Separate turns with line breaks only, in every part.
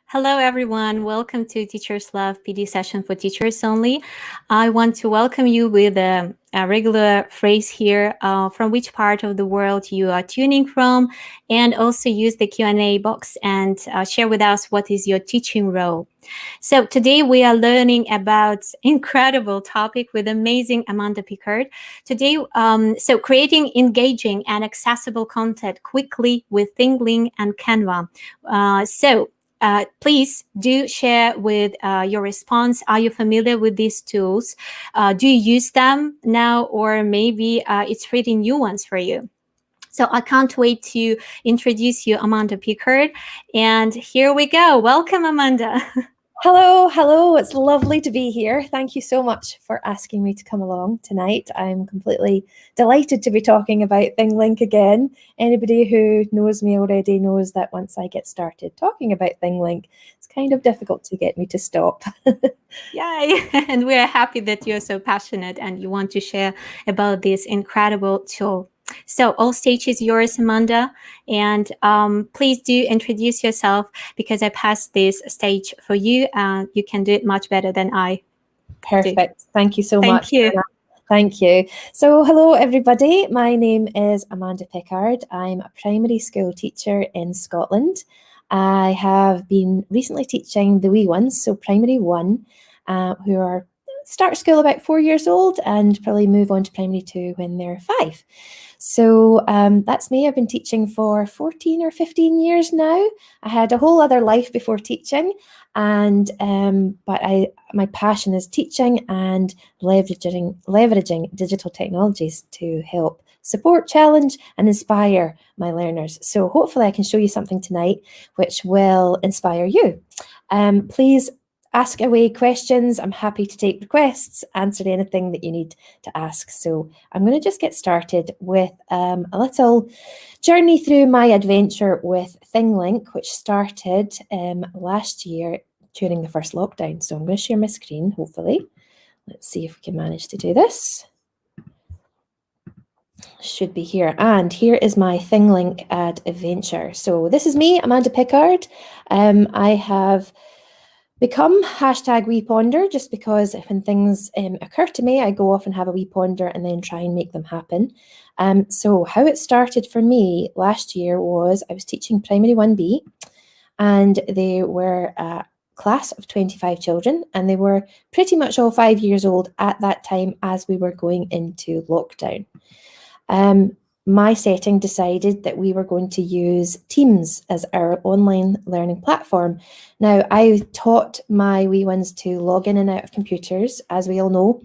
Hello, everyone. Welcome to Teachers Love PD session for teachers only. I want to welcome you with a regular phrase here from which part of the world you are tuning from, and also use the Q&A box and share with us what is your teaching role. So today we are learning about incredible topic with amazing Amanda Pickard. Today, so creating engaging and accessible content quickly with ThingLink and Canva. Please do share with your response. Are you familiar with these tools? Do you use them now, or maybe it's pretty new ones for you? So I can't wait to introduce you, Amanda Pickard. And here we go. Welcome, Amanda.
Hello. It's lovely to be here. Thank you so much for asking me to come along tonight. I'm completely delighted to be talking about ThingLink again. Anybody who knows me already knows that once I get started talking about ThingLink, it's kind of difficult to get me to stop.
Yay! And we are happy that you're so passionate and you want to share about this incredible tool. So all stage is yours, Amanda, and please do introduce yourself because I passed this stage for you. You can do it much better than I.
Perfect. Thank you so much.
Thank you.
Thank you. So hello, everybody. My name is Amanda Pickard. I'm a primary school teacher in Scotland. I have been recently teaching the wee ones, so primary 1, who are start school about 4 years old and probably move on to primary 2 when they're 5. So that's me. I've been teaching for 14 or 15 years now. I had a whole other life before teaching, and but my passion is teaching and leveraging digital technologies to help support, challenge, and inspire my learners. So hopefully I can show you something tonight which will inspire you. Please ask away questions. I'm happy to take requests, answer anything that you need to ask. So I'm going to just get started with a little journey through my adventure with ThingLink, which started last year during the first lockdown. So I'm going to share my screen, hopefully. Let's see if we can manage to do this. Should be here. And here is my ThingLink adventure. So this is me, Amanda Pickard. I have become #WePonder just because when things occur to me, I go off and have a wee ponder and then try and make them happen. So how it started for me last year was I was teaching primary 1B, and they were a class of 25 children, and they were pretty much all 5 years old at that time as we were going into lockdown. My setting decided that we were going to use Teams as our online learning platform. Now, I taught my wee ones to log in and out of computers. As we all know,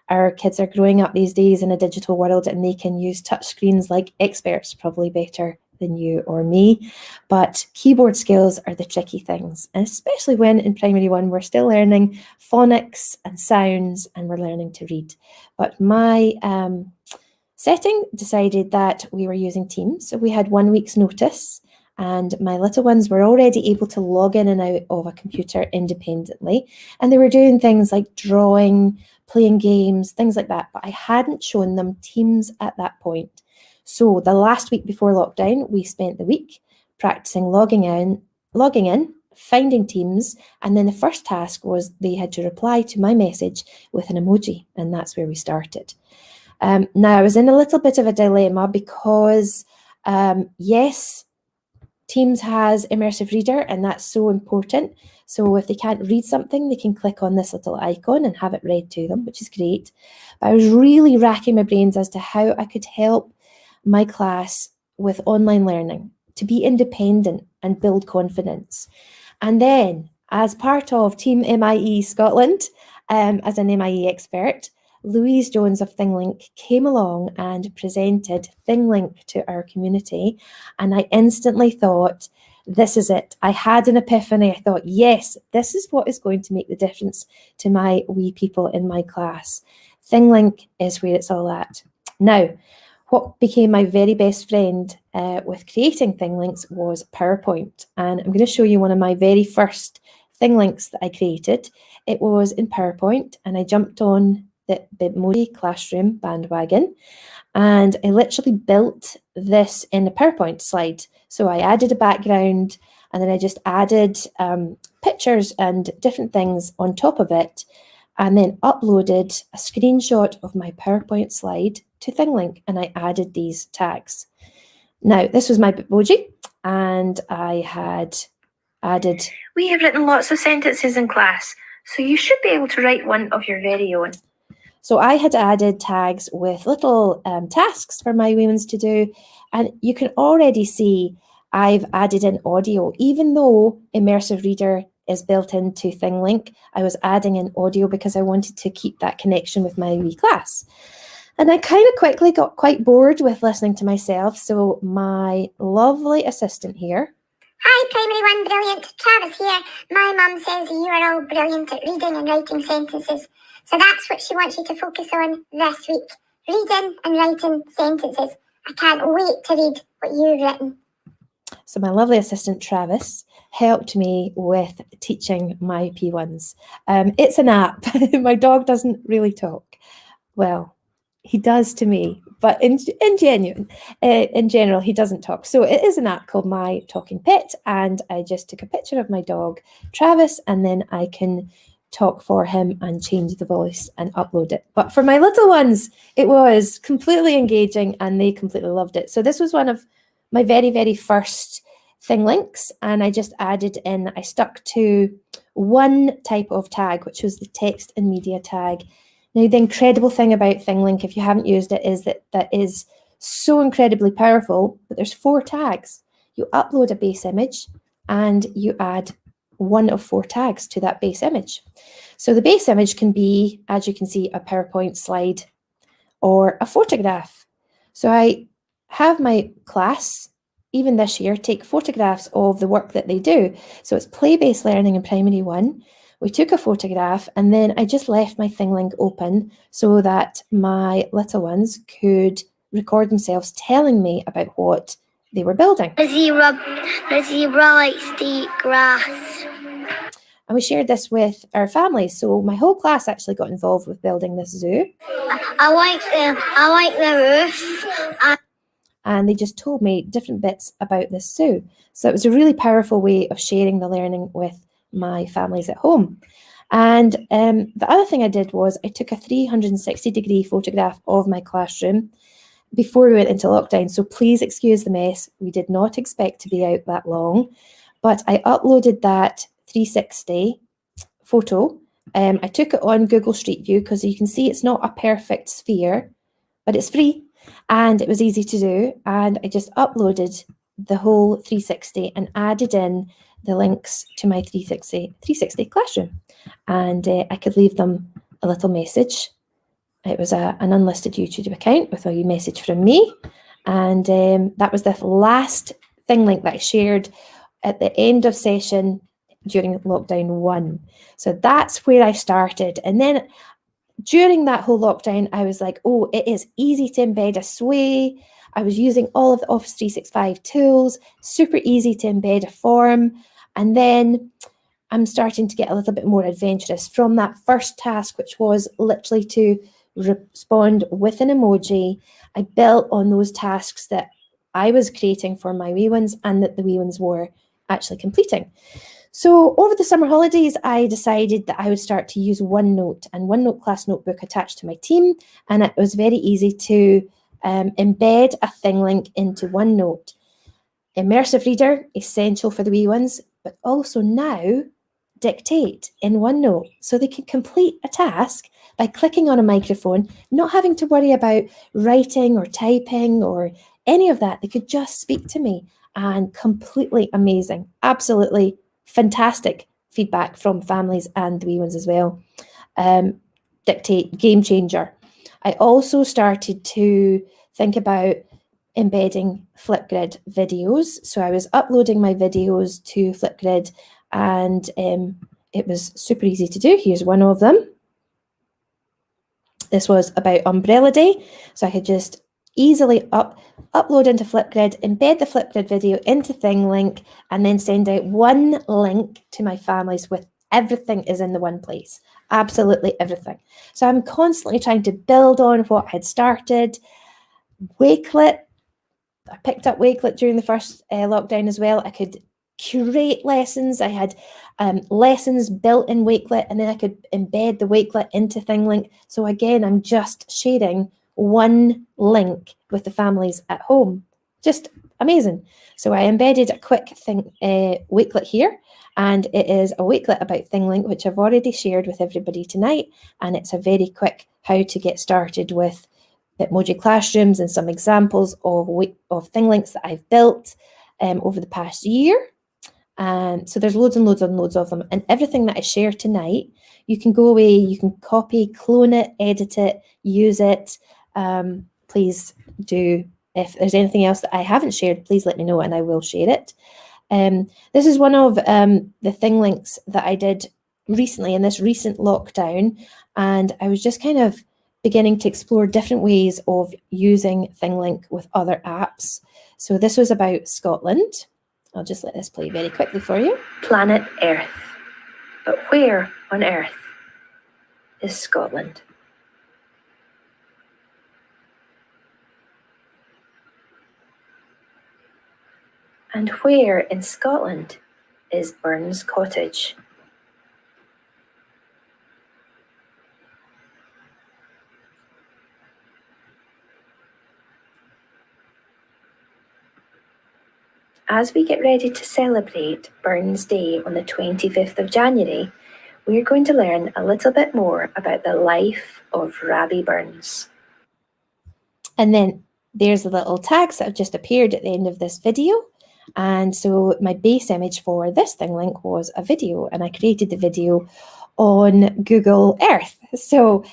our kids are growing up these days in a digital world, and they can use touchscreens like experts, probably better than you or me. But keyboard skills are the tricky things, and especially when in primary 1, we're still learning phonics and sounds, and we're learning to read. But my setting decided that we were using Teams. So we had 1 week's notice, and my little ones were already able to log in and out of a computer independently. And they were doing things like drawing, playing games, things like that. But I hadn't shown them Teams at that point. So the last week before lockdown, we spent the week practicing logging in, finding Teams, and then the first task was they had to reply to my message with an emoji, and that's where we started. Now, I was in a little bit of a dilemma because, yes, Teams has immersive reader, and that's so important. So if they can't read something, they can click on this little icon and have it read to them, which is great. But I was really racking my brains as to how I could help my class with online learning to be independent and build confidence. And then, as part of Team MIE Scotland, as an MIEExpert, Louise Jones of ThingLink came along and presented ThingLink to our community, and I instantly thought, this is it. I had an epiphany. I thought, yes, this is what is going to make the difference to my wee people in my class. ThingLink is where it's all at. Now, what became my very best friend with creating ThingLinks was PowerPoint, and I'm going to show you one of my very first ThingLinks that I created. It was in PowerPoint, and I jumped on the Bitmoji Classroom bandwagon, and I literally built this in a PowerPoint slide. So I added a background, And then I just added pictures and different things on top of it, and then uploaded a screenshot of my PowerPoint slide to ThingLink, and I added these tags. Now, this was my Bitmoji, and I had added... We have written lots of sentences in class, so you should be able to write one of your very own. So I had added tags with little tasks for my wee ones to do, and you can already see I've added in audio. Even though Immersive Reader is built into ThingLink, I was adding in audio because I wanted to keep that connection with my wee class. And I kind of quickly got quite bored with listening to myself, so my lovely assistant here...
Hi, Primary 1 Brilliant. Travis here. My mum says you are all brilliant at reading and writing sentences. So that's what she wants you to focus on this week. Reading and writing sentences. I can't wait to read what you've written.
So my lovely assistant, Travis, helped me with teaching my P1s. It's an app. My dog doesn't really talk. Well, he does to me, but in general, he doesn't talk. So it is an app called My Talking Pet, and I just took a picture of my dog, Travis, and then I can talk for him and change the voice and upload it. But for my little ones, it was completely engaging and they completely loved it. So this was one of my very, very first ThingLinks, and I just added in, I stuck to one type of tag, which was the text and media tag. Now, the incredible thing about ThingLink, if you haven't used it, is that that is so incredibly powerful, but there's 4 tags. You upload a base image and you add one of 4 tags to that base image. So the base image can be, as you can see, a PowerPoint slide or a photograph. So I have my class, even this year, take photographs of the work that they do. So it's play-based learning in Primary 1. We took a photograph and then I just left my ThingLink open so that my little ones could record themselves telling me about what they were building.
The zebra likes to eat grass.
And we shared this with our families. So my whole class actually got involved with building this zoo.
I like the roof.
And they just told me different bits about this zoo. So it was a really powerful way of sharing the learning with my families at home. And the other thing I did was I took a 360-degree photograph of my classroom before we went into lockdown. So please excuse the mess. We did not expect to be out that long, but I uploaded that 360 photo. I took it on Google Street View because you can see it's not a perfect sphere, but it's free and it was easy to do. And I just uploaded the whole 360 and added in the links to my 360 classroom. And I could leave them a little message. It was an unlisted YouTube account with a message from me. And that was the last ThingLink that I shared at the end of session during lockdown 1. So that's where I started. And then during that whole lockdown, I was like, oh, it is easy to embed a sway. I was using all of the Office 365 tools, super easy to embed a form. And then I'm starting to get a little bit more adventurous from that first task, which was literally to respond with an emoji. I built on those tasks that I was creating for my wee ones and that the wee ones were actually completing. So over the summer holidays, I decided that I would start to use OneNote and OneNote class notebook attached to my team. And it was very easy to embed a ThingLink into OneNote. Immersive Reader, essential for the wee ones, but also now dictate in OneNote. So they can complete a task by clicking on a microphone, not having to worry about writing or typing or any of that. They could just speak to me, and completely amazing. Absolutely fantastic feedback from families and the wee ones as well. Dictate, game changer. I also started to think about embedding Flipgrid videos. So I was uploading my videos to Flipgrid, and it was super easy to do. Here's one of them. This was about Umbrella Day. So I could just easily upload into Flipgrid, embed the Flipgrid video into ThingLink, and then send out one link to my families with everything is in the one place. Absolutely everything. So I'm constantly trying to build on what I had started. Wakelet. I picked up Wakelet during the first lockdown as well. I could curate lessons. I had lessons built in Wakelet, and then I could embed the Wakelet into ThingLink. So again, I'm just sharing one link with the families at home. Just amazing. So I embedded a quick Wakelet here, and it is a Wakelet about ThingLink, which I've already shared with everybody tonight. And it's a very quick how to get started with Bitmoji classrooms and some examples of ThingLinks that I've built over the past year. So there's loads and loads and loads of them. And everything that I share tonight, you can go away, you can copy, clone it, edit it, use it. Please do. If there's anything else that I haven't shared, please let me know and I will share it. This is one of the ThingLinks that I did recently in this recent lockdown. And I was just kind of beginning to explore different ways of using ThingLink with other apps. So this was about Scotland. I'll just let this play very quickly for you. Planet Earth. But where on Earth is Scotland? And where in Scotland is Burns Cottage? As we get ready to celebrate Burns Day on the 25th of January, we're going to learn a little bit more about the life of Rabbie Burns. And then there's the little tags that have just appeared at the end of this video. And so my base image for this ThingLink was a video, and I created the video on Google Earth. So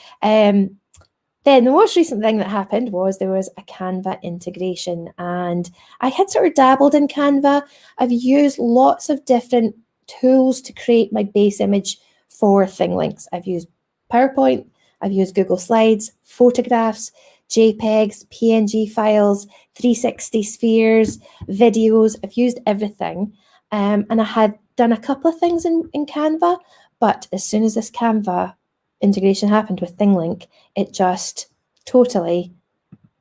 then the most recent thing that happened was there was a Canva integration, and I had sort of dabbled in Canva. I've used lots of different tools to create my base image for ThingLinks. I've used PowerPoint, I've used Google Slides, photographs, JPEGs, PNG files, 360 spheres, videos. I've used everything. And I had done a couple of things in Canva, but as soon as this Canva integration happened with ThingLink, it just totally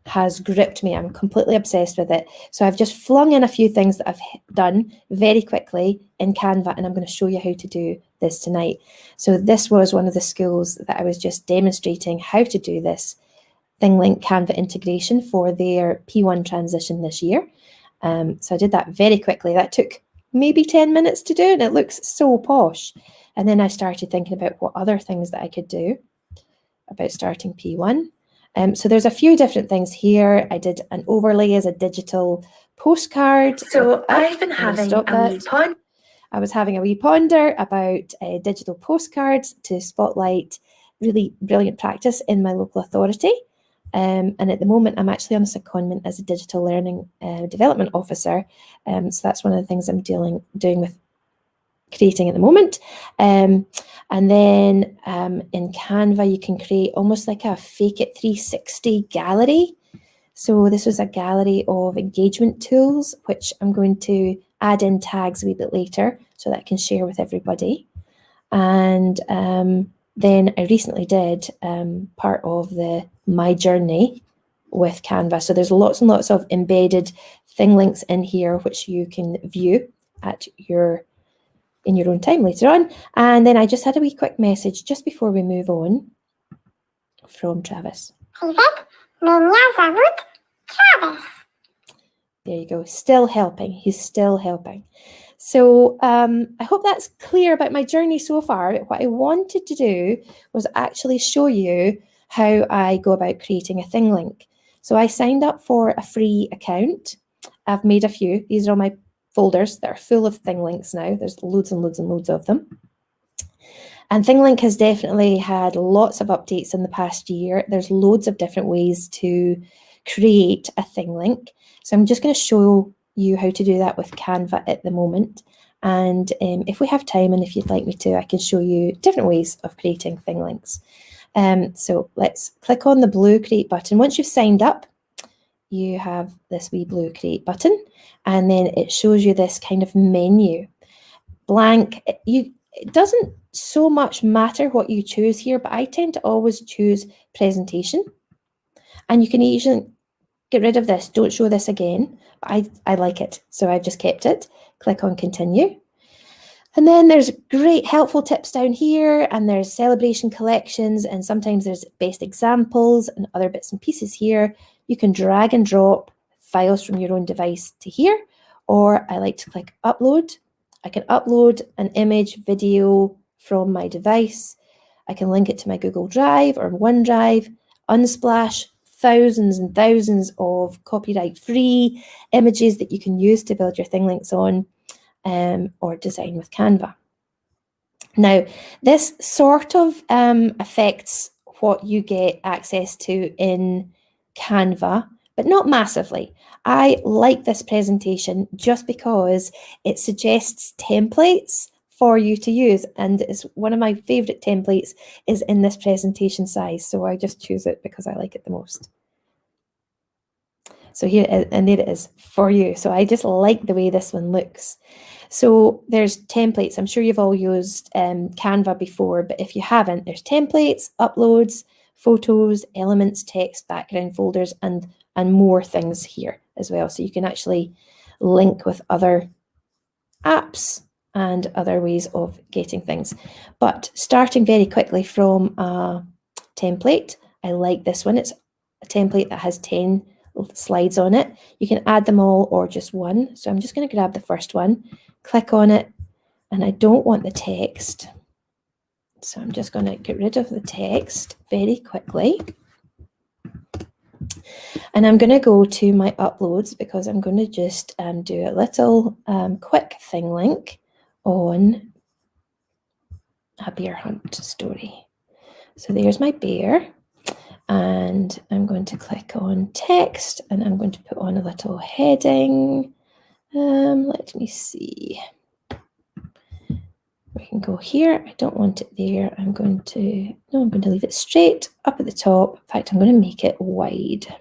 has gripped me. I'm completely obsessed with it. So I've just flung in a few things that I've done very quickly in Canva, and I'm going to show you how to do this tonight. So this was one of the schools that I was just demonstrating how to do this ThingLink Canva integration for their P1 transition this year. So I did that very quickly. That took maybe 10 minutes to do, and it looks so posh. And then I started thinking about what other things that I could do about starting P1. So there's a few different things here. I did an overlay as a digital postcard. So I've been having a wee ponder. I was having a wee ponder about digital postcards to spotlight really brilliant practice in my local authority. And at the moment, I'm actually on a secondment as a digital learning development officer. So that's one of the things I'm doing with creating at the moment. And then in Canva, you can create almost like a fake it 360 gallery. So this was a gallery of engagement tools, which I'm going to add in tags a wee bit later so that I can share with everybody. And then I recently did part of my journey with Canva. So there's lots and lots of embedded ThingLinks in here, which you can view in your own time later on. And then I just had a wee quick message just before we move on from Travis.
Travis.
There you go. Still helping. He's still helping. So I hope that's clear about my journey so far. What I wanted to do was actually show you how I go about creating a ThingLink. So I signed up for a free account. I've made a few. These are all my folders that are full of ThingLinks now. There's loads and loads and loads of them. And ThingLink has definitely had lots of updates in the past year. There's loads of different ways to create a ThingLink. So I'm just going to show you how to do that with Canva at the moment. And if we have time and if you'd like me to, I can show you different ways of creating ThingLinks. So let's click on the blue create button. Once you've signed up, you have this wee blue create button, and then it shows you this kind of menu. Blank. It doesn't so much matter what you choose here, but I tend to always choose presentation. And you can get rid of this. Don't show this again. But I like it, so I've just kept it. Click on continue. And then there's great helpful tips down here, and there's celebration collections, and sometimes there's best examples and other bits and pieces here. You can drag and drop files from your own device to here, or I like to click upload. I can upload an image, video from my device. I can link it to my Google Drive or OneDrive, Unsplash, thousands and thousands of copyright-free images that you can use to build your ThingLinks on, or design with Canva. Now, this sort of affects what you get access to in Canva, but not massively. I like this presentation just because it suggests templates for you to use, and it's one of my favorite templates is in this presentation size, so I just choose it because I like it the most. So here, and there it is for you. So I just like the way this one looks. So there's templates. I'm sure you've all used Canva before, but if you haven't, there's templates, uploads, photos, elements, text, background folders, and more things here as well. So you can actually link with other apps and other ways of getting things. But starting very quickly from a template, I like this one. It's a template that has 10 slides on it. You can add them all or just one. So I'm just going to grab the first one, click on it, and I don't want the text. So I'm just going to get rid of the text very quickly. And I'm going to go to my uploads because I'm going to just do a little quick ThingLink on a bear hunt story. So there's my bear, and I'm going to click on text, and I'm going to put on a little heading. Let me see. We can go here. I don't want it there. I'm going to leave it straight up at the top. In fact, I'm going to make it wide.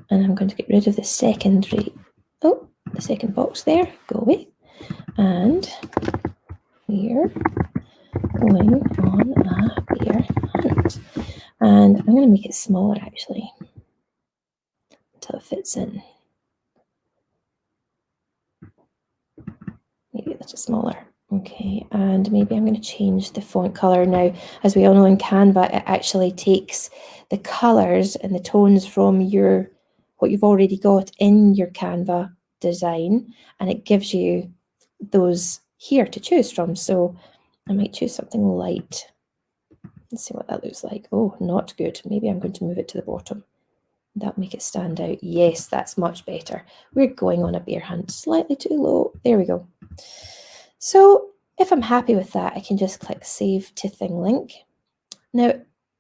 And I'm going to get rid of the secondary, the second box there, go away. And we're going on a bear hunt. And I'm going to make it smaller actually, until it fits in. Maybe a little smaller. Okay, and maybe I'm going to change the font color. Now, as we all know in Canva, it actually takes the colors and the tones from what you've already got in your Canva design, and it gives you those here to choose from. So I might choose something light. Let's see what that looks like. Oh, not good. Maybe I'm going to move it to the bottom. That'll make it stand out. Yes, that's much better. We're going on a bear hunt. Slightly too low. There we go. So if I'm happy with that, I can just click Save to ThingLink. Now,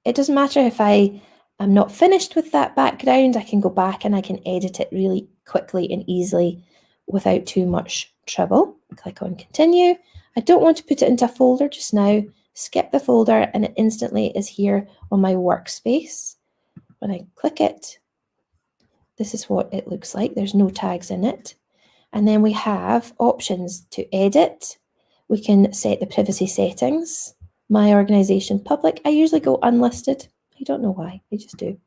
it doesn't matter if I am not finished with that background. I can go back and I can edit it really quickly and easily without too much trouble. Click on Continue. I don't want to put it into a folder just now. Skip the folder, and it instantly is here on my workspace. When I click it, this is what it looks like. There's no tags in it. And then we have options to edit. We can set the privacy settings. My organization public. I usually go unlisted. I don't know why, I just do.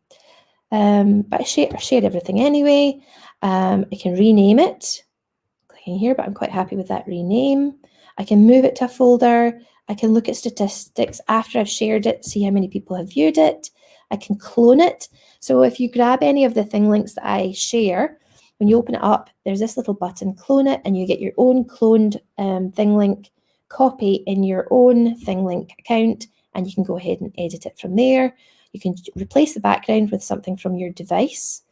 But I share everything anyway. I can rename it. Clicking here, but I'm quite happy with that rename. I can move it to a folder. I can look at statistics after I've shared it, see how many people have viewed it. I can clone it. So if you grab any of the ThingLinks that I share, when you open it up, there's this little button, clone it, and you get your own cloned ThingLink copy in your own ThingLink account, and you can go ahead and edit it from there. You can replace the background with something from your device.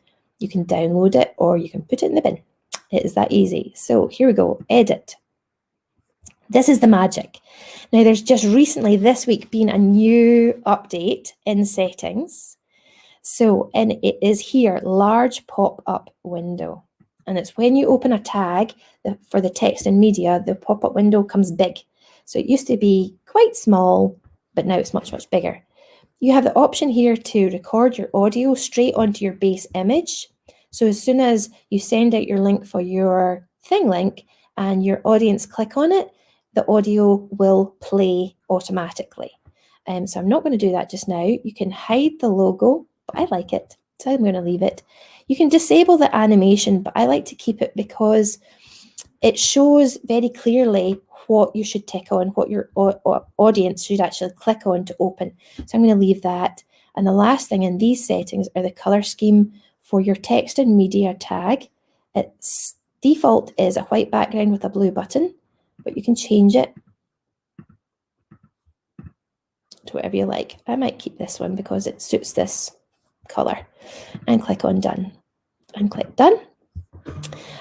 You can download it, or you can put it in the bin. It is that easy. So here we go, edit. This is the magic. Now, there's just recently this week been a new update in settings. So, and it is here, large pop-up window. And it's when you open a tag for the text and media, the pop-up window comes big. So it used to be quite small, but now it's much, much bigger. You have the option here to record your audio straight onto your base image. So as soon as you send out your link for your ThingLink and your audience click on it, the audio will play automatically. So I'm not going to do that just now. You can hide the logo, but I like it. So I'm going to leave it. You can disable the animation, but I like to keep it because it shows very clearly what you should tick on, what your audience should actually click on to open. So I'm going to leave that. And the last thing in these settings are the color scheme for your text and media tag. Its default is a white background with a blue button, but you can change it to whatever you like. I might keep this one because it suits this color. And click on done. And click done.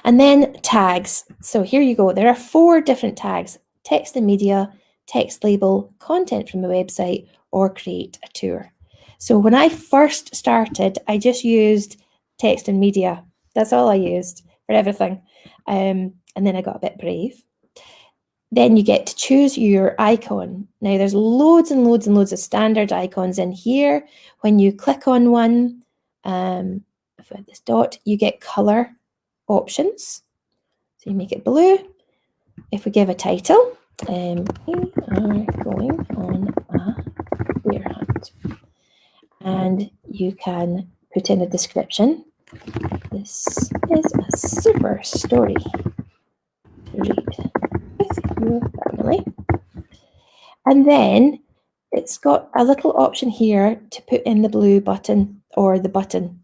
And then tags. So here you go. There are 4 different tags: text and media, text label, content from the website, or create a tour. So when I first started, I just used text and media. That's all I used for everything. And then I got a bit brave. Then you get to choose your icon. Now there's loads and loads and loads of standard icons in here. When you click on one, if I have this dot, you get color options. So you make it blue. If we give a title, we are going on a bear hunt. And you can put in a description. This is a super story to read with your family. And then it's got a little option here to put in the blue button or the button,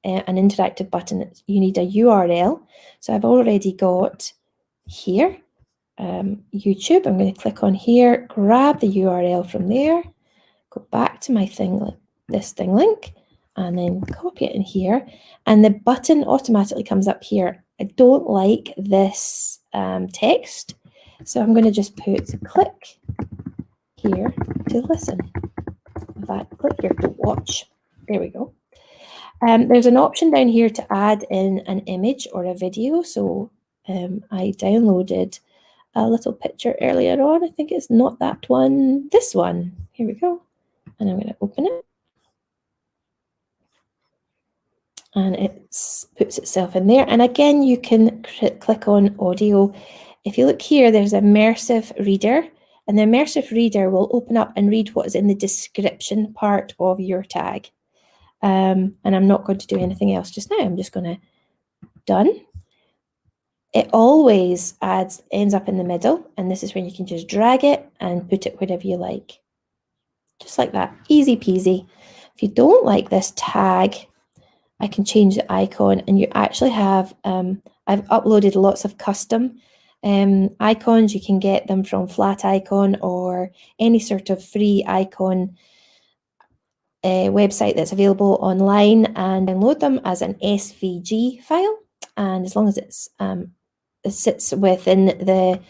an interactive button. You need a URL. So I've already got here, YouTube. I'm going to click on here, grab the URL from there, go back to my this ThingLink, and then copy it in here. And the button automatically comes up here. I don't like this text, so I'm going to just put click here to listen. In fact, click here to watch. There we go. There's an option down here to add in an image or a video. So I downloaded a little picture earlier on. I think it's not that one, this one. Here we go. And I'm going to open it. And it puts itself in there. And again, you can click on audio. If you look here, there's immersive reader. And the immersive reader will open up and read what is in the description part of your tag. And I'm not going to do anything else just now. I'm just going to done. It always ends up in the middle. And this is when you can just drag it and put it wherever you like. Just like that. Easy peasy. If you don't like this tag, I can change the icon, and you actually have, I've uploaded lots of custom icons. You can get them from Flat Icon or any sort of free icon website that's available online, and download them as an SVG file. And as long as it sits within the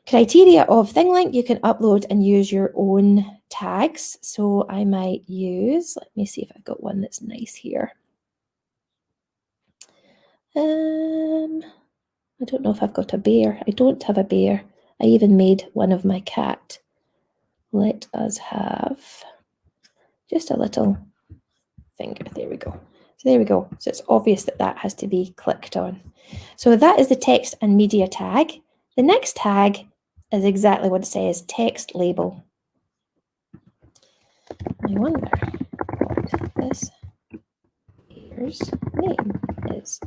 criteria of ThingLink, you can upload and use your own tags. So I might use, let me see if I've got one that's nice here. I don't know if I've got a bear. I don't have a bear. I even made one of my cat. Let us have just a little finger. There we go. So there we go. So it's obvious that that has to be clicked on. So that is the text and media tag. The next tag is exactly what it says, text label. I wonder what this bear's name is.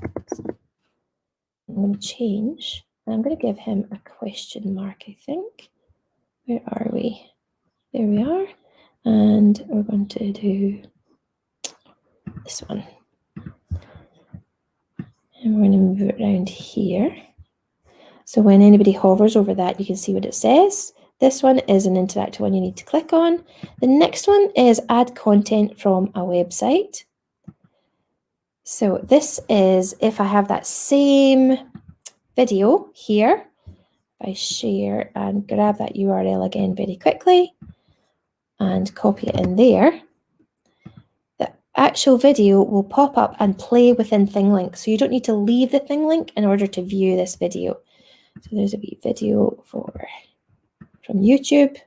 I'm going to change, and I'm going to give him a question mark, I think. Where are we? There we are. And we're going to do this one. And we're going to move it around here. So when anybody hovers over that, you can see what it says. This one is an interactive one you need to click on. The next one is add content from a website. So this is if I have that same video here, if I share and grab that URL again very quickly and copy it in there, the actual video will pop up and play within ThingLink. So you don't need to leave the ThingLink in order to view this video. So there's a wee video from YouTube.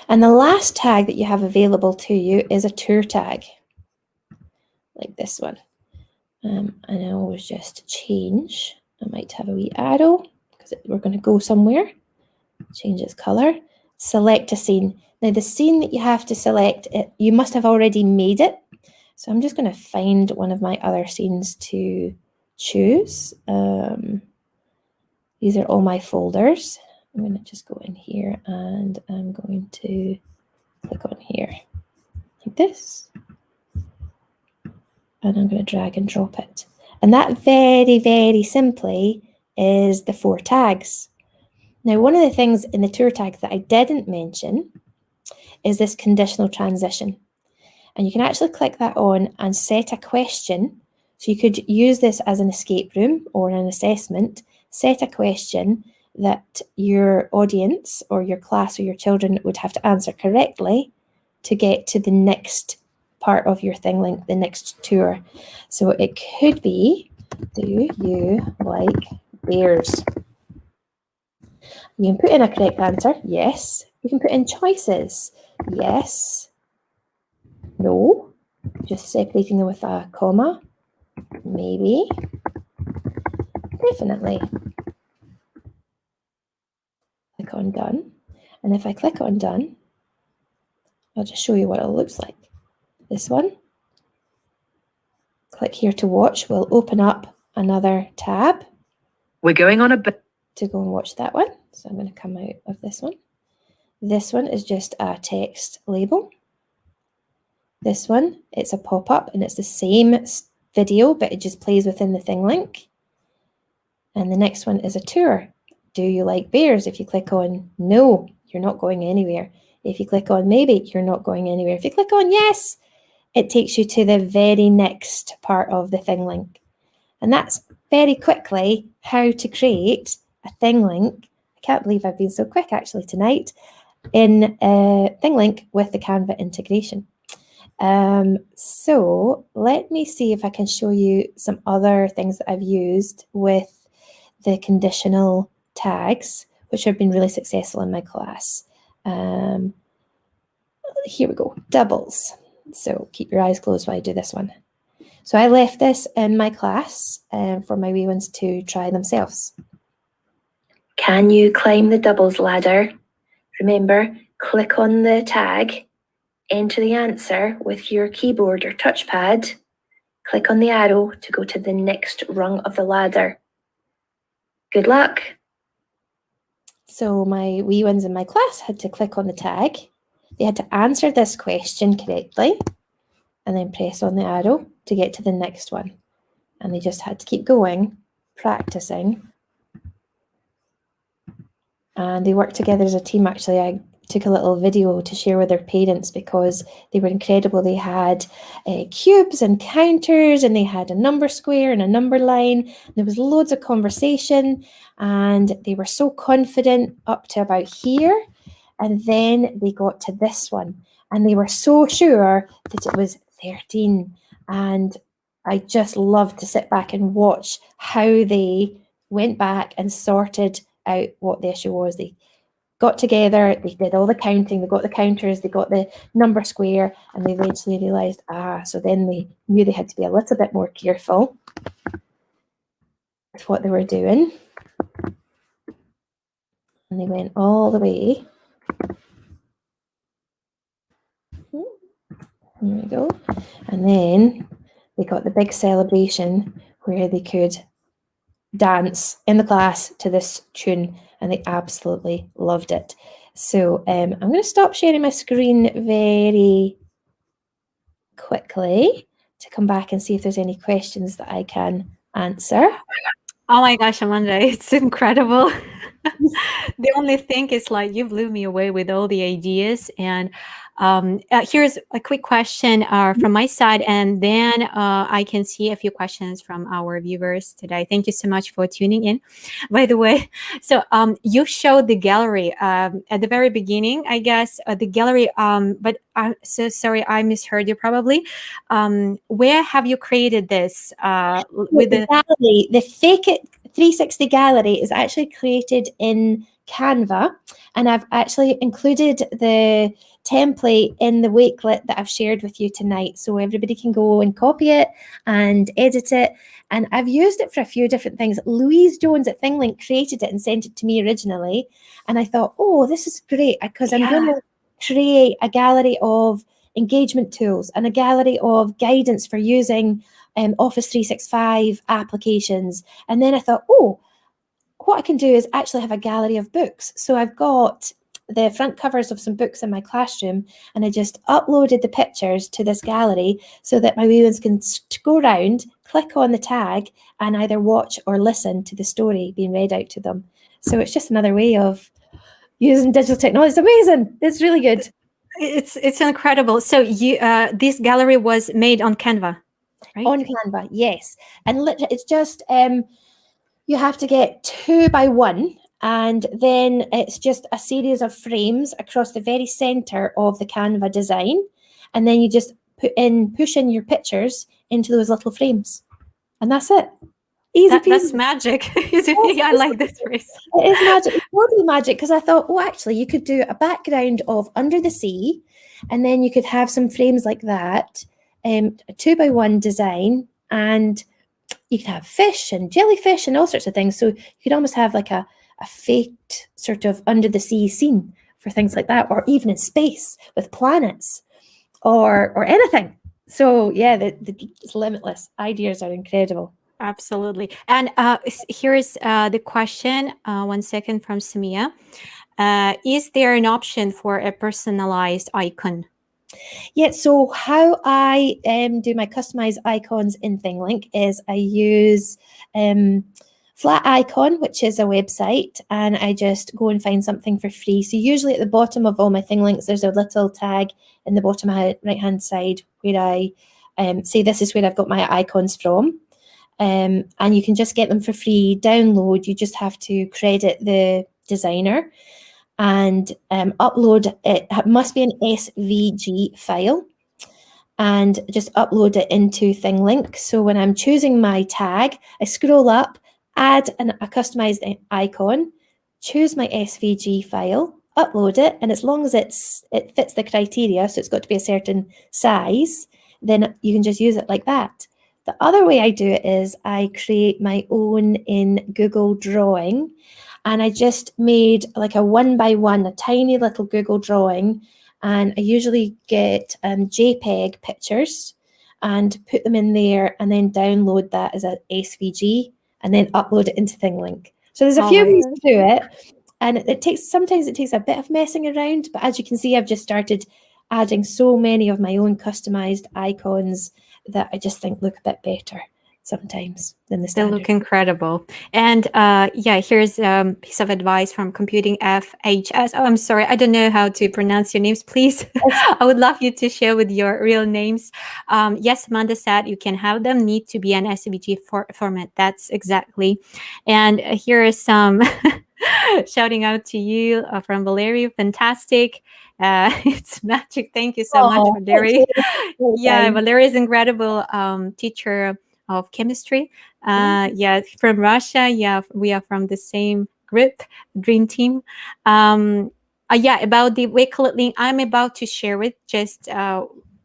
And the last tag that you have available to you is a tour tag, like this one. And I always just change. I might have a wee arrow because we're going to go somewhere. Change its color. select a scene. Now the scene that you have to select, you must have already made it. So I'm just going to find one of my other scenes to choose. These are all my folders. I'm going to just go in here and I'm going to click on here like this. And I'm going to drag and drop it. And that very, very simply is the 4 tags. Now, one of the things in the tour tag that I didn't mention is this conditional transition. And you can actually click that on and set a question. So you could use this as an escape room or an assessment, set a question that your audience or your class or your children would have to answer correctly to get to the next part of your ThingLink, the next tour. So it could be, do you like bears? You can put in a correct answer, yes. You can put in choices, yes, no, just separating them with a comma, maybe, definitely. Click on done. And if I click on done, I'll just show you what it looks like. This one. Click here to watch will open up another tab.
We're going on a bit
to go and watch that one. So I'm going to come out of this one. This one is just a text label. This one, it's a pop-up and it's the same video, but it just plays within the ThingLink. And the next one is a tour. Do you like bears? If you click on no, you're not going anywhere. If you click on maybe, you're not going anywhere. If you click on yes, it takes you to the very next part of the ThingLink. And that's very quickly how to create a ThingLink. I can't believe I've been so quick actually tonight in ThingLink with the Canva integration. So let me see if I can show you some other things that I've used with the conditional tags, which have been really successful in my class. Here we go, doubles. So keep your eyes closed while I do this one. So I left this in my class for my wee ones to try themselves. Can you climb the doubles ladder? Remember, click on the tag, enter the answer with your keyboard or touchpad, click on the arrow to go to the next rung of the ladder. Good luck. So my wee ones in my class had to click on the tag. They had to answer this question correctly and then press on the arrow to get to the next one. And they just had to keep going, practicing. And they worked together as a team. Actually, I took a little video to share with their parents because they were incredible. They had cubes and counters, and they had a number square and a number line. There was loads of conversation, and they were so confident up to about here. And then they got to this one, and they were so sure that it was 13. And I just loved to sit back and watch how they went back and sorted out what the issue was. They got together, they did all the counting, they got the counters, they got the number square, and they eventually realised, so then they knew they had to be a little bit more careful with what they were doing. And they went all the way. There we go. And then they got the big celebration where they could dance in the class to this tune, and they absolutely loved it. So I'm going to stop sharing my screen very quickly to come back and see if there's any questions that I can answer.
Oh my gosh, Amanda, it's incredible. The only thing is, like, you blew me away with all the ideas. And here's a quick question from my side, and then I can see a few questions from our viewers today. Thank you so much for tuning in, by the way. So you showed the gallery at the very beginning, I guess, the gallery, but I'm so sorry, I misheard you probably. Where have you created this? With the
gallery, the Fake It 360 gallery is actually created in Canva, and I've actually included the template in the Wakelet that I've shared with you tonight. So everybody can go and copy it and edit it. And I've used it for a few different things. Louise Jones at ThingLink created it and sent it to me originally. And I thought, oh, this is great, because I'm going to create a gallery of engagement tools and a gallery of guidance for using Office 365 applications. And then I thought, oh, what I can do is actually have a gallery of books. So I've got the front covers of some books in my classroom, and I just uploaded the pictures to this gallery so that my wee ones can go around, click on the tag, and either watch or listen to the story being read out to them. So it's just another way of using digital technology. It's amazing. It's really good.
It's incredible. So you this gallery was made on Canva, right?
On Canva, yes. And literally, it's just you have to get 2 by 1, and then it's just a series of frames across the very center of the Canva design, and then you just push in your pictures into those little frames, and that's it. Easy peasy.
That's magic. I like this phrase.
It is magic. It's totally magic, because I thought, oh, actually, you could do a background of under the sea, and then you could have some frames like that, a 2 by 1 design, and you could have fish and jellyfish and all sorts of things. So you could almost have like a faked sort of under the sea scene for things like that, or even in space with planets or anything. So yeah, it's limitless. Ideas are incredible.
Absolutely. And here is the question, 1 second, from Samia. Is there an option for a personalized icon?
Yeah, so how I do my customized icons in ThingLink is I use Flat Icon, which is a website, and I just go and find something for free. So usually at the bottom of all my ThingLinks, there's a little tag in the bottom right-hand side where I say this is where I've got my icons from. And you can just get them for free, download. You just have to credit the designer and upload it. It must be an SVG file, and just upload it into ThingLink. So when I'm choosing my tag, I scroll up, add a customized icon, choose my SVG file, upload it, and as long as it fits the criteria, so it's got to be a certain size, then you can just use it like that. The other way I do it is I create my own in Google Drawing, and I just made like a 1 by 1, a tiny little Google drawing, and I usually get JPEG pictures and put them in there, and then download that as a SVG and then upload it into ThingLink. So there's a few ways to do it, and sometimes it takes a bit of messing around, but as you can see, I've just started adding so many of my own customized icons that I just think look a bit better sometimes than the standard.
They look incredible. And yeah, here's a piece of advice from Computing FHS. Oh, I'm sorry, I don't know how to pronounce your names. Please, I would love you to share with your real names. Yes, Amanda said you can have them, need to be an SVG format. That's exactly. And here is some shouting out to you from Valerie. Fantastic. It's magic. Thank you so much, Valerie. Yeah, Valerie is incredible teacher of chemistry. Yeah, from Russia. Yeah, we are from the same group, dream team. Yeah, about the Wakelet link, I'm about to share it. Just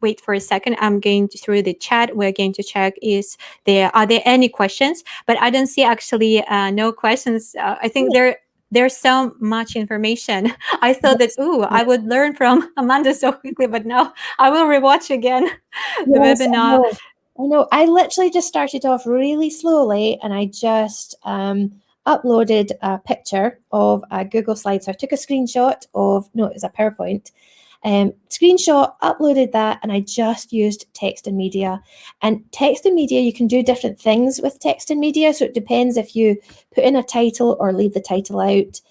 wait for a second. I'm going through the chat. We're going to check are there any questions? But I don't see actually no questions. I think there's so much information. I thought that, I would learn from Amanda so quickly, but now I will rewatch again the webinar.
I know. I literally just started off really slowly, and I just uploaded a picture of a Google slide. So I took a screenshot it was a PowerPoint. Screenshot, uploaded that, and I just used text and media. And text and media, you can do different things with text and media. So it depends if you put in a title or leave the title out.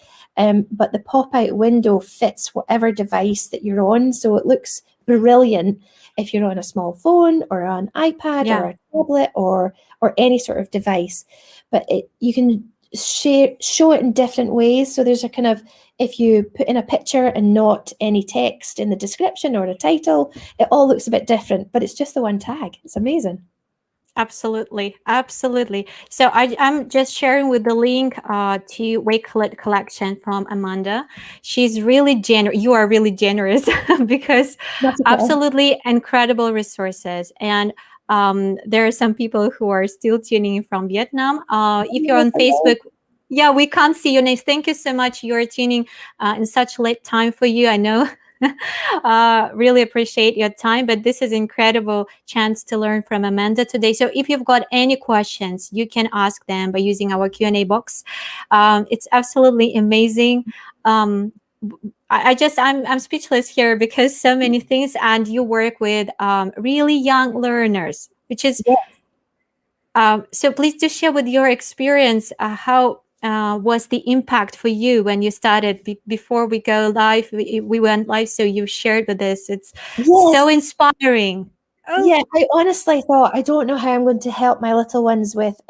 But the pop-out window fits whatever device that you're on. So it looks brilliant if you're on a small phone or an iPad or a tablet or any sort of device. But you can show it in different ways. So there's a kind of, if you put in a picture and not any text in the description or a title, it all looks a bit different, but it's just the one tag. It's amazing.
Absolutely, absolutely. So I'm just sharing with the link to Wakelet collection from Amanda. She's really generous. You are really generous because
That's okay.
absolutely incredible resources. And there are some people who are still tuning in from Vietnam. If you're on Facebook, yeah, we can't see your names. Thank you so much. You're tuning in such late time for you. I know. Really appreciate your time, but this is incredible chance to learn from Amanda today. So if you've got any questions, you can ask them by using our Q&A box. It's absolutely amazing. I'm speechless here because so many things, and you work with really young learners, which is so please do share with your experience how was the impact for you when you started before we go live. We went live, so you shared with us. It's so inspiring. Oh.
Yeah, I honestly thought, I don't know how I'm going to help my little ones with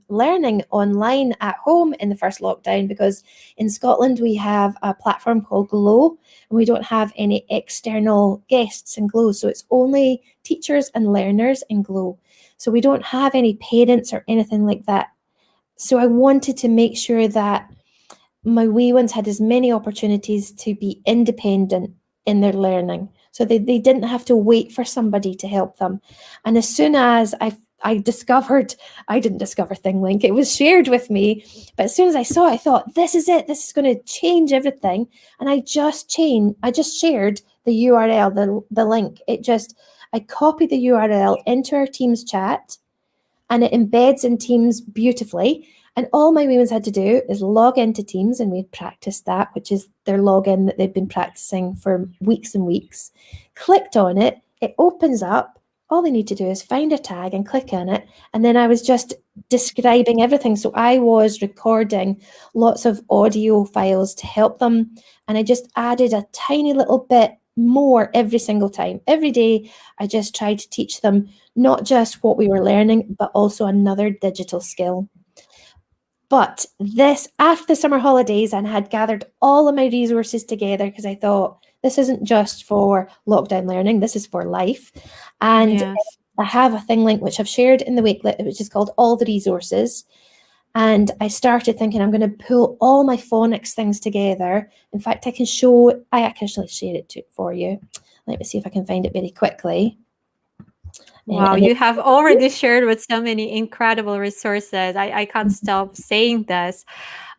learning online at home in the first lockdown, because in Scotland we have a platform called Glow, and we don't have any external guests in Glow. So it's only teachers and learners in Glow. So we don't have any parents or anything like that. So I wanted to make sure that my wee ones had as many opportunities to be independent in their learning. So they didn't have to wait for somebody to help them. And as soon as I discovered, I didn't discover ThingLink, it was shared with me. But as soon as I saw it, I thought, this is it. This is going to change everything. And I just shared the URL, the link. I copied the URL into our Teams chat, and it embeds in Teams beautifully. And all my women's had to do is log into Teams, and we'd practiced that, which is their login that they've been practicing for weeks and weeks. Clicked on it, it opens up. All they need to do is find a tag and click on it. And then I was just describing everything. So I was recording lots of audio files to help them. And I just added a tiny little bit more every single time. Every day, I just tried to teach them not just what we were learning, but also another digital skill. But this, after the summer holidays, and had gathered all of my resources together, because I thought, this isn't just for lockdown learning, this is for life. And
Yes.
I have a ThingLink, which I've shared in the Wakelet, which is called All the Resources. And I started thinking, I'm going to pull all my phonics things together. In fact, I can actually share it for you. Let me see if I can find it very quickly.
Wow, you have already shared with so many incredible resources. I can't stop saying this.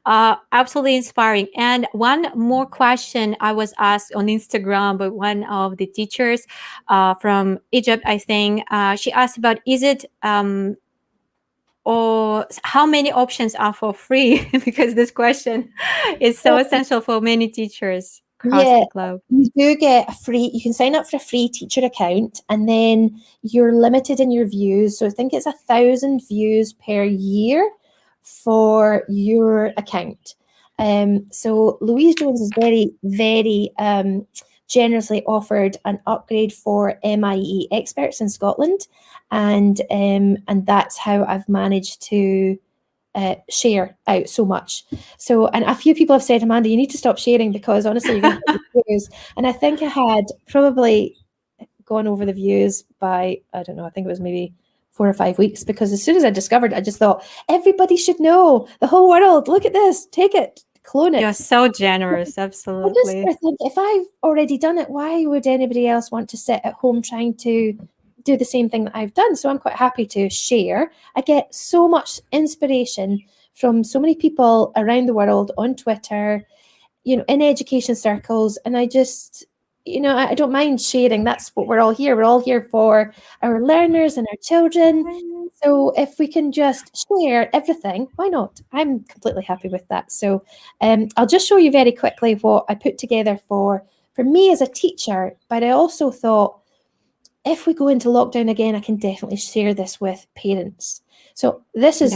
Absolutely inspiring. And one more question I was asked on Instagram by one of the teachers from Egypt, I think. She asked about, is it or how many options are for free? Because this question is so essential for many teachers across the globe.
You do get you can sign up for a free teacher account, and then you're limited in your views. So I think it's 1,000 views per year for your account. So Louise Jones is very, very generously offered an upgrade for MIEExperts in Scotland, and that's how I've managed to share out so much. So, and a few people have said, Amanda, you need to stop sharing, because honestly, you're going to get views. And I think I had probably gone over the views by, I don't know, I think it was maybe 4 or 5 weeks, because as soon as I discovered, I just thought, everybody should know, the whole world, look at this, take it, clone it.
You're so generous, absolutely.
I think if I've already done it, why would anybody else want to sit at home trying to do the same thing that I've done? So I'm quite happy to share. I get so much inspiration from so many people around the world on Twitter, in education circles. And I just, I don't mind sharing. That's what we're all here. We're all here for our learners and our children. So if we can just share everything, why not? I'm completely happy with that. So I'll just show you very quickly what I put together for me as a teacher. But I also thought, if we go into lockdown again, I can definitely share this with parents. So this is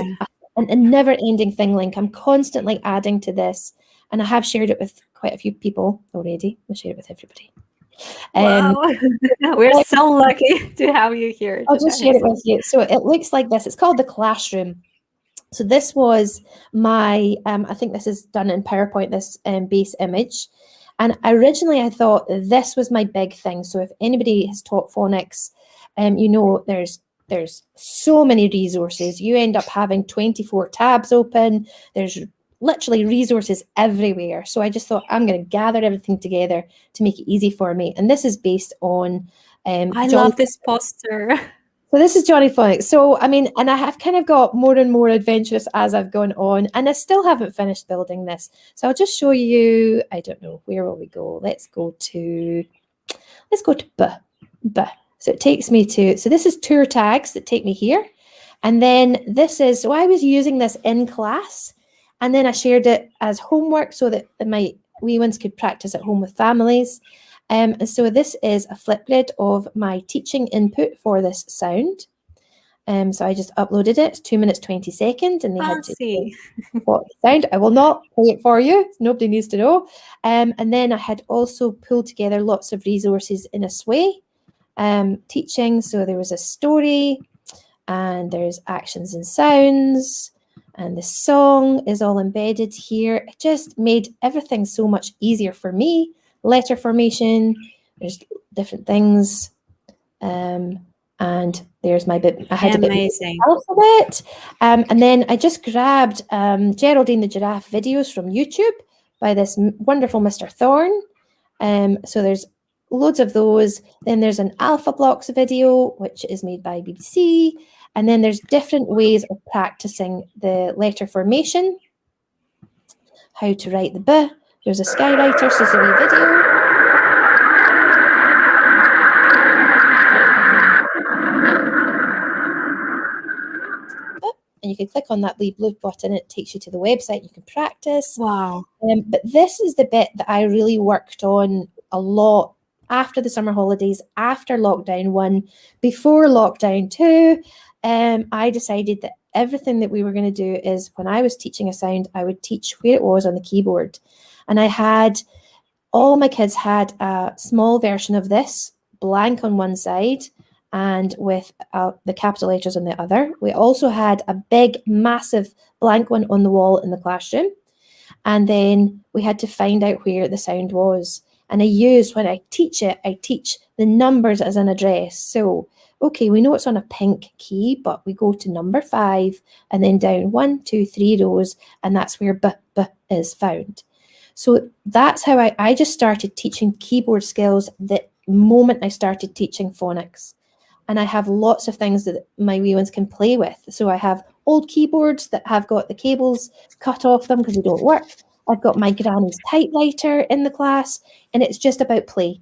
a never-ending ThingLink. I'm constantly adding to this, and I have shared it with quite a few people already. We'll share it with everybody.
Wow. We're so lucky to have you here.
I'll just share it with you. So it looks like this. It's called the classroom. So this was my, I think this is done in PowerPoint, this base image. And originally I thought this was my big thing. So if anybody has taught phonics, there's there's so many resources. You end up having 24 tabs open. There's literally resources everywhere. So I just thought, I'm going to gather everything together to make it easy for me. And this is based on
I love this poster.
So this is Johnny Phonics. So, I mean, and I have kind of got more and more adventurous as I've gone on, and I still haven't finished building this. So I'll just show you, I don't know, where will we go? Let's go to B. So it takes me to, so this is tour tags that take me here. And then this is, so I was using this in class, and then I shared it as homework so that my wee ones could practice at home with families. And so this is a Flipgrid of my teaching input for this sound. So I just uploaded it. It's 2 minutes, 20 seconds, and they had to say what sound. I will not play it for you. Nobody needs to know. And then I had also pulled together lots of resources in a sway teaching. So there was a story, and there's actions and sounds, and the song is all embedded here. It just made everything so much easier for me. Letter formation, there's different things, and there's my bit. I had
Amazing.
A bit of alphabet, and then I just grabbed Geraldine the Giraffe videos from YouTube by this wonderful Mr. Thorne. So there's loads of those. Then there's an Alpha Blocks video, which is made by BBC, and then there's different ways of practicing the letter formation, how to write the B. There's a Skywriter, so it's a wee video. And you can click on that wee blue button, it takes you to the website, you can practice.
Wow.
But this is the bit that I really worked on a lot after the summer holidays, after lockdown 1, before lockdown 2. I decided that everything that we were going to do is when I was teaching a sound, I would teach where it was on the keyboard. And I had, all my kids had a small version of this, blank on one side and with the capital letters on the other. We also had a big, massive blank one on the wall in the classroom. And then we had to find out where the sound was. And I use, when I teach it, I teach the numbers as an address. So, okay, we know it's on a pink key, but we go to number 5 and then down 1, 2, 3 rows, and that's where B is found. So that's how I just started teaching keyboard skills the moment I started teaching phonics. And I have lots of things that my wee ones can play with. So I have old keyboards that have got the cables cut off them because they don't work. I've got my granny's typewriter in the class, and it's just about play.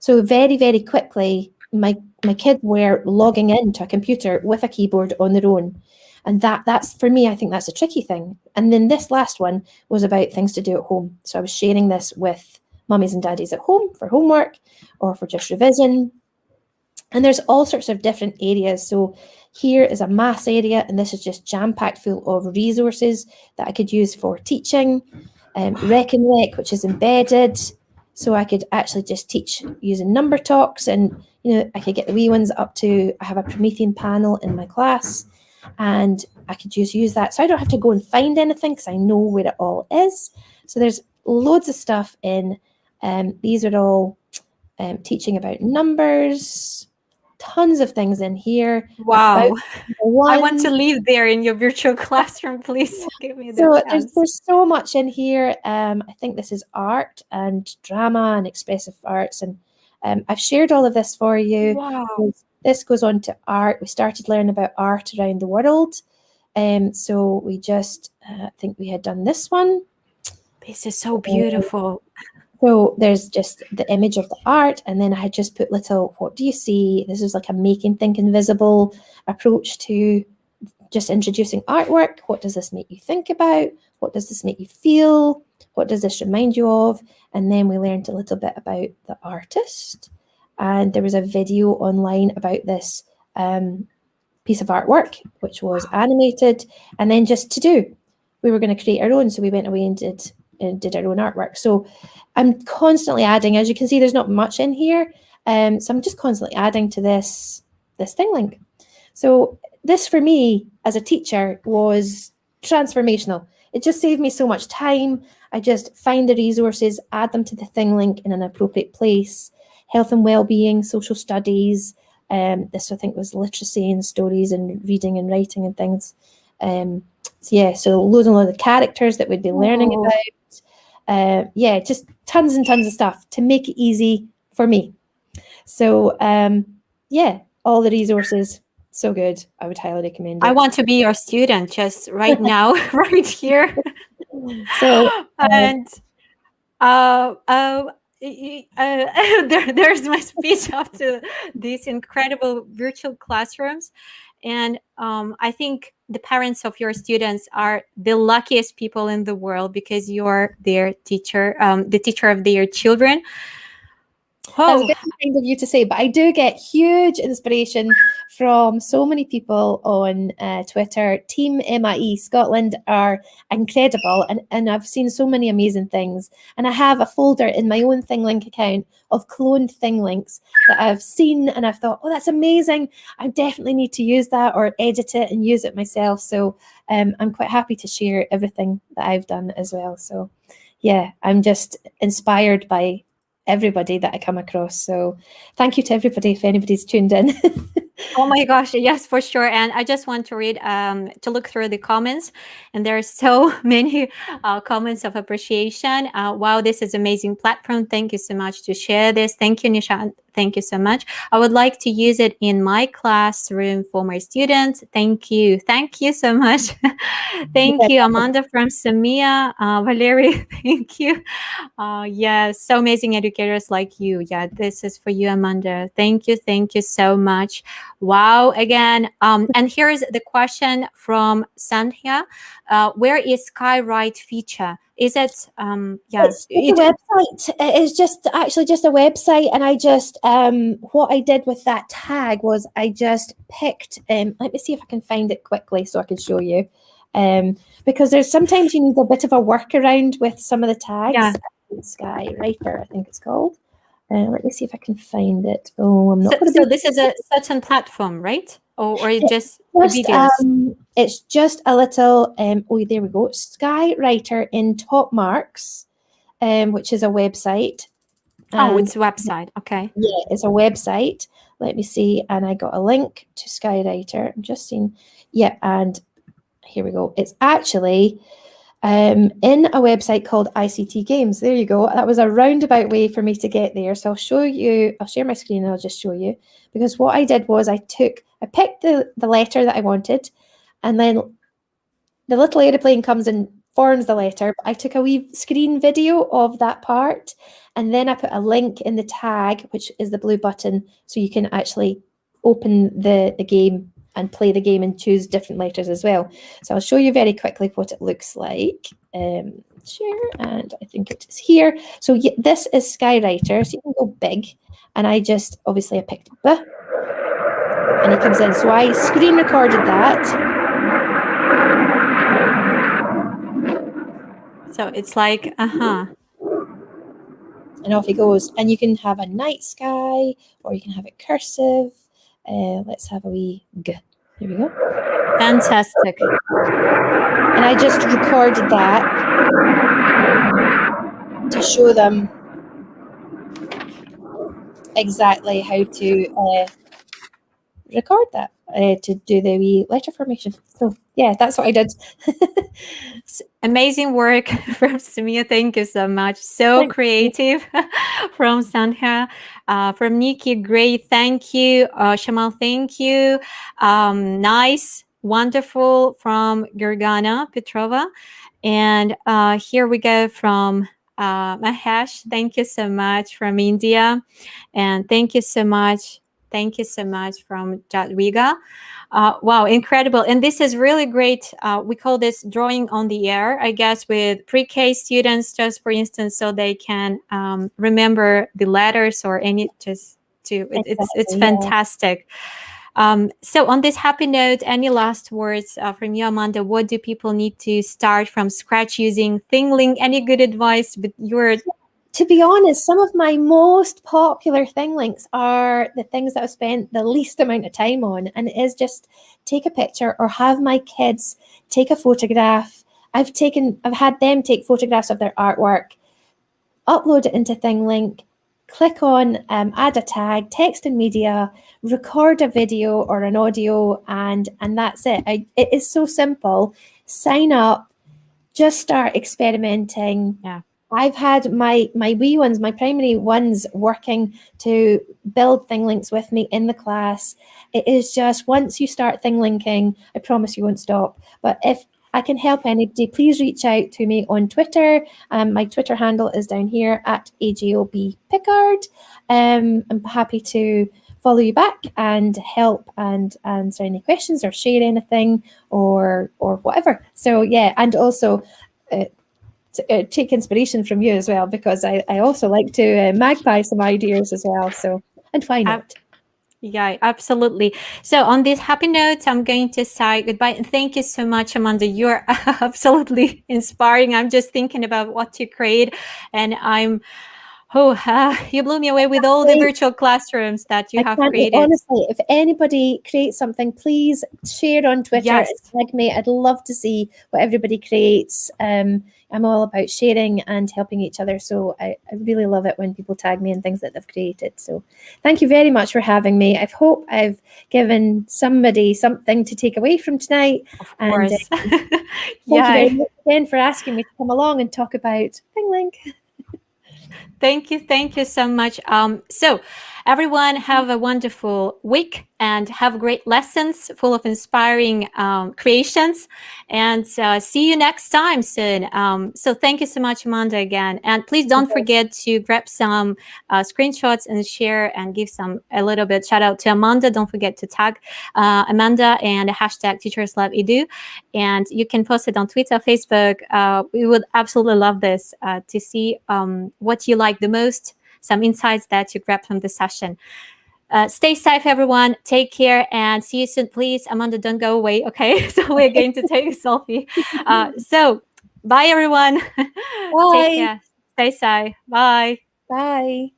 So very, very quickly, my kids were logging into a computer with a keyboard on their own. And that's, for me, I think that's a tricky thing. And then this last one was about things to do at home. So I was sharing this with mummies and daddies at home for homework or for just revision. And there's all sorts of different areas. So here is a maths area, and this is just jam-packed full of resources that I could use for teaching. Rec and Rec, which is embedded. So I could actually just teach using number talks, and I could get the wee ones up to, I have a Promethean panel in my class, and I could just use that. So I don't have to go and find anything because I know where it all is. So there's loads of stuff in. These are all teaching about numbers, tons of things in here.
Wow. I want to live there in your virtual classroom. Please give me the chance.
There's so much in here. I think this is art and drama and expressive arts. And I've shared all of this for you.
Wow.
This goes on to art. We started learning about art around the world. So we just, I think we had done this one.
This is so beautiful.
So there's just the image of the art, and then I had just put little, what do you see? This is like a making think invisible approach to just introducing artwork. What does this make you think about? What does this make you feel? What does this remind you of? And then we learned a little bit about the artist. And there was a video online about this piece of artwork, which was animated. And then just to do, we were going to create our own. So we went away and did our own artwork. So I'm constantly adding. As you can see, there's not much in here. So I'm just constantly adding to this ThingLink. So this for me as a teacher was transformational. It just saved me so much time. I just find the resources, add them to the ThingLink in an appropriate place. Health and well-being, social studies, This I think was literacy and stories and reading and writing and things. So yeah, so loads and loads of characters that we'd be learning about. Yeah, just tons and tons of stuff to make it easy for me. So yeah, all the resources, so good. I would highly recommend it.
I want to be your student just right now, right here.
So
and there's my speech after these incredible virtual classrooms. And I think the parents of your students are the luckiest people in the world because you're their teacher, the teacher of their children.
That's very kind of you to say, but I do get huge inspiration from so many people on Twitter. Team MIE Scotland are incredible, and I've seen so many amazing things. And I have a folder in my own ThingLink account of cloned ThingLinks that I've seen, and I've thought, oh, that's amazing. I definitely need to use that or edit it and use it myself. So I'm quite happy to share everything that I've done as well. So yeah, I'm just inspired by everybody that I come across. So thank you to everybody if anybody's tuned in.
Oh my gosh, yes, for sure. And I just want to read, to look through the comments, and there are so many comments of appreciation. Wow, this is amazing platform. Thank you so much to share this. Thank you, Nisha. Thank you so much. I would like to use it in my classroom for my students. Thank you. Thank you so much. Thank you, Amanda from Samia. Valerie, thank you. Yes, so amazing educators like you. Yeah, this is for you, Amanda. Thank you. Thank you so much. Wow, again. And here's the question from Sandhya. Where is Skywrite feature? Is it,
It's a website. It is just actually just a website. And I just, what I did with that tag was I just picked, let me see if I can find it quickly so I can show you. Because there's sometimes you need a bit of a workaround with some of the tags.
Yeah.
Skywriter, I think it's called. Let me see if I can find it. Oh, I'm not.
So this is a certain platform, right? Or it just videos?
It's just a little. Oh, there we go. Skywriter in Top Marks, which is a website.
Oh, it's a website. Okay.
Yeah, it's a website. Let me see. And I got a link to Skywriter. I'm just seeing. Yeah, and here we go. It's actually in a website called ICT Games. There you go. That was a roundabout way for me to get there. So I'll show you. I'll share my screen and I'll just show you. Because what I did was I picked the letter that I wanted, and then the little airplane comes and forms the letter. I took a wee screen video of that part, and then I put a link in the tag, which is the blue button, so you can actually open the game and play the game and choose different letters as well. So I'll show you very quickly what it looks like. Share, and I think it is here. So this is Skywriter, so you can go big, and I just, obviously I picked B, and it comes in. So I screen recorded that.
So it's like,
And off he goes. And you can have a night sky, or you can have it cursive. Let's have a wee G. Here we go.
fantastic.
And I just recorded that to show them exactly how to record that, to do the wee letter formation. So yeah, that's what I did.
Amazing work from Samia. Thank you so much. So creative from Sandhya. From Nikki, great. Thank you. Shamal, thank you. Nice. Wonderful from Gergana Petrova. And here we go from Mahesh. Thank you so much from India. And thank you so much. Thank you so much from Jadwiga. Wow, incredible. And this is really great. We call this drawing on the air, I guess, with pre-K students, just for instance, so they can remember the letters or any, just to, it's fantastic. So on this happy note, any last words from you, Amanda? What do people need to start from scratch using ThingLink? Any good advice? But you're...
To be honest, some of my most popular ThingLinks are the things that I've spent the least amount of time on, and it is just take a picture or have my kids take a photograph. I've had them take photographs of their artwork, upload it into ThingLink, click on add a tag, text and media, record a video or an audio, and that's it. It is so simple. Sign up, just start experimenting.
Yeah.
I've had my wee ones, my primary ones, working to build ThingLinks with me in the class. It is just, once you start ThingLinking, I promise you won't stop. But if I can help anybody, please reach out to me on Twitter. My Twitter handle is down here at AJOBPickard. I'm happy to follow you back and help and answer any questions or share anything or whatever. So yeah, and also take inspiration from you as well, because I also like to magpie some ideas as well. So, and why not?
Yeah, absolutely. So on this happy note, I'm going to say goodbye. And thank you so much, Amanda. You're absolutely inspiring. I'm just thinking about what you create, and you blew me away with all the virtual classrooms that you have created.
Honestly, if anybody creates something, please share on Twitter.
Yes.
And tag me. I'd love to see what everybody creates. I'm all about sharing and helping each other. So I really love it when people tag me in things that they've created. So thank you very much for having me. I hope I've given somebody something to take away from tonight.
Of course.
And thank you very much again for asking me to come along and talk about ThingLink.
Thank you so much. So everyone, have a wonderful week and have great lessons full of inspiring creations, and see you next time soon. So thank you so much, Amanda, again. And please don't forget to grab some screenshots and share and give a little bit shout out to Amanda. Don't forget to tag Amanda and hashtag #TeachersLabEdu. And you can post it on Twitter, Facebook. We would absolutely love this to see what you like the most, some insights that you grabbed from the session. Stay safe, everyone. Take care and see you soon. Please, Amanda, don't go away, okay? So we're going to take a selfie. So bye, everyone.
Bye.
Take care. Stay safe. Bye.
Bye.